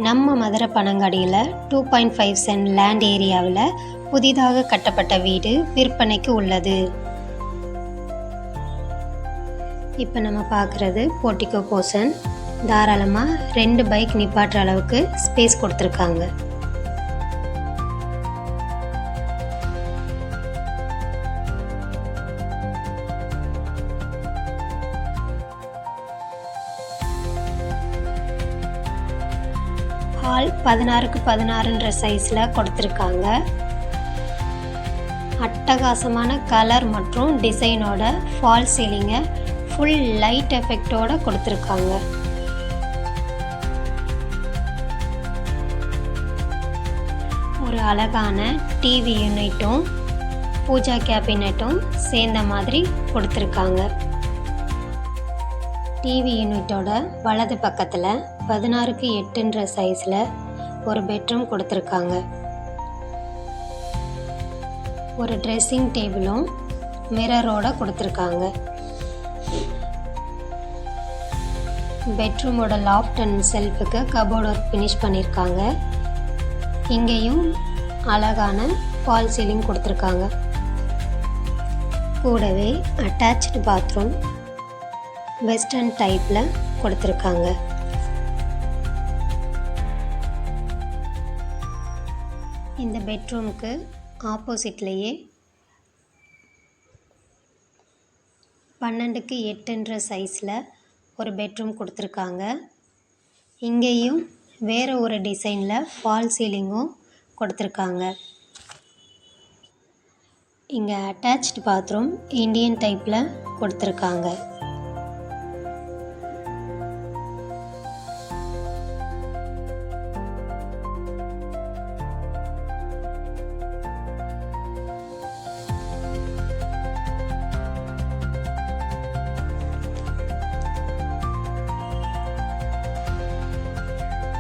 நம்ம Madurai பனங்காடியில் 2.5 cent land ஏரியாவில் புதிதாக கட்டப்பட்ட வீடு விற்பனைக்கு உள்ளது. இப்போ நம்ம பார்க்குறது போர்ட்டிகோ போர்ஷன். தாராளமாக 2 பைக் நிப்பாட்டுற அளவுக்கு ஸ்பேஸ் கொடுத்துருக்காங்க. ஹால் 16x16 சைஸில் கொடுத்துருக்காங்க. அட்டகாசமான கலர் மற்றும் டிசைனோட ஃபால் சீலிங்கை ஃபுல் லைட் எஃபெக்டோட கொடுத்துருக்காங்க. ஒரு அழகான டிவி யூனிட்டும் பூஜா கேபினட்டும் சேர்ந்த மாதிரி கொடுத்துருக்காங்க. டிவி யூனிட்டோட வலது பக்கத்தில் 16x8 சைஸில் ஒரு பெட்ரூம் கொடுத்துருக்காங்க. ஒரு ட்ரெஸ்ஸிங் டேபிளும் மிரரோட கொடுத்துருக்காங்க. பெட்ரூமோட லாஃப்ட் அண்ட் செல்ஃபுக்கு கபோர்ட் ஒர்க் ஃபினிஷ் பண்ணியிருக்காங்க. இங்கேயும் அழகான ஃபால் சீலிங் கொடுத்துருக்காங்க. கூடவே அட்டாச்டு பாத்ரூம் வெஸ்டர்ன் டைப்பில் கொடுத்துருக்காங்க. இந்த பெட்ரூமுக்கு ஆப்போசிட்லேயே 12x8 சைஸில் ஒரு பெட்ரூம் கொடுத்துருக்காங்க. இங்கேயும் வேறு ஒரு டிசைனில் ஃபால் சீலிங்கும் கொடுத்துருக்காங்க. இங்கே அட்டாச்டு பாத்ரூம் இந்தியன் டைப்பில் கொடுத்துருக்காங்க.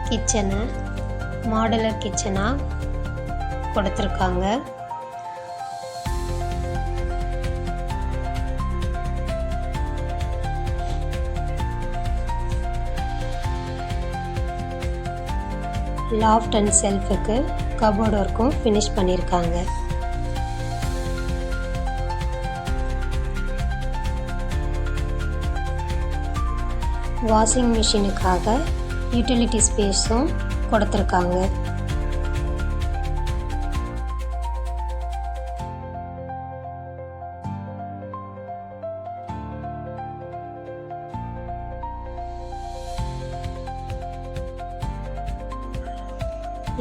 கிச்சனை மாடுலர் கிச்சனாக கொடுத்துருக்காங்க. லாஃப்ட் அண்ட் செல்ஃபுக்கு கபோர்ட் ஒர்க்கும் ஃபினிஷ் பண்ணியிருக்காங்க. வாஷிங் மிஷினுக்காக யூட்டிலிட்டி ஸ்பேஸும் கொடுத்துருக்காங்க.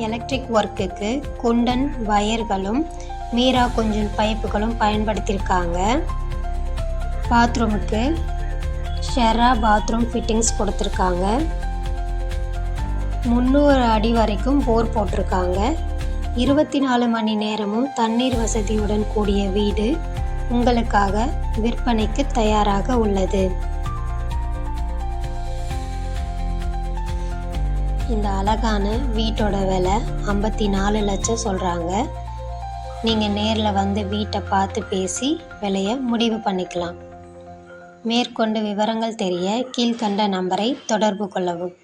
எலக்ட்ரிக் ஒர்க்குக்கு குண்டன் வயர்களும் மீரா கொஞ்சம் பைப்புகளும் பயன்படுத்தியிருக்காங்க. பாத்ரூமுக்கு ஷெரா பாத்ரூம் ஃபிட்டிங்ஸ் கொடுத்துருக்காங்க. 300 அடி வரைக்கும் போர் போட்டிருக்காங்க. 24 மணி நேரமும் தண்ணீர் வசதியுடன் கூடிய வீடு உங்களுக்காக விற்பனைக்கு தயாராக உள்ளது. இந்த அழகான வீட்டோட விலை 54 லட்சம் சொல்கிறாங்க. நீங்கள் நேரில் வந்து வீட்டை பார்த்து பேசி விலையை முடிவு பண்ணிக்கலாம். மேற்கொண்டு விவரங்கள் தெரிய கீழ்கண்ட நம்பரை தொடர்பு கொள்ளவும்.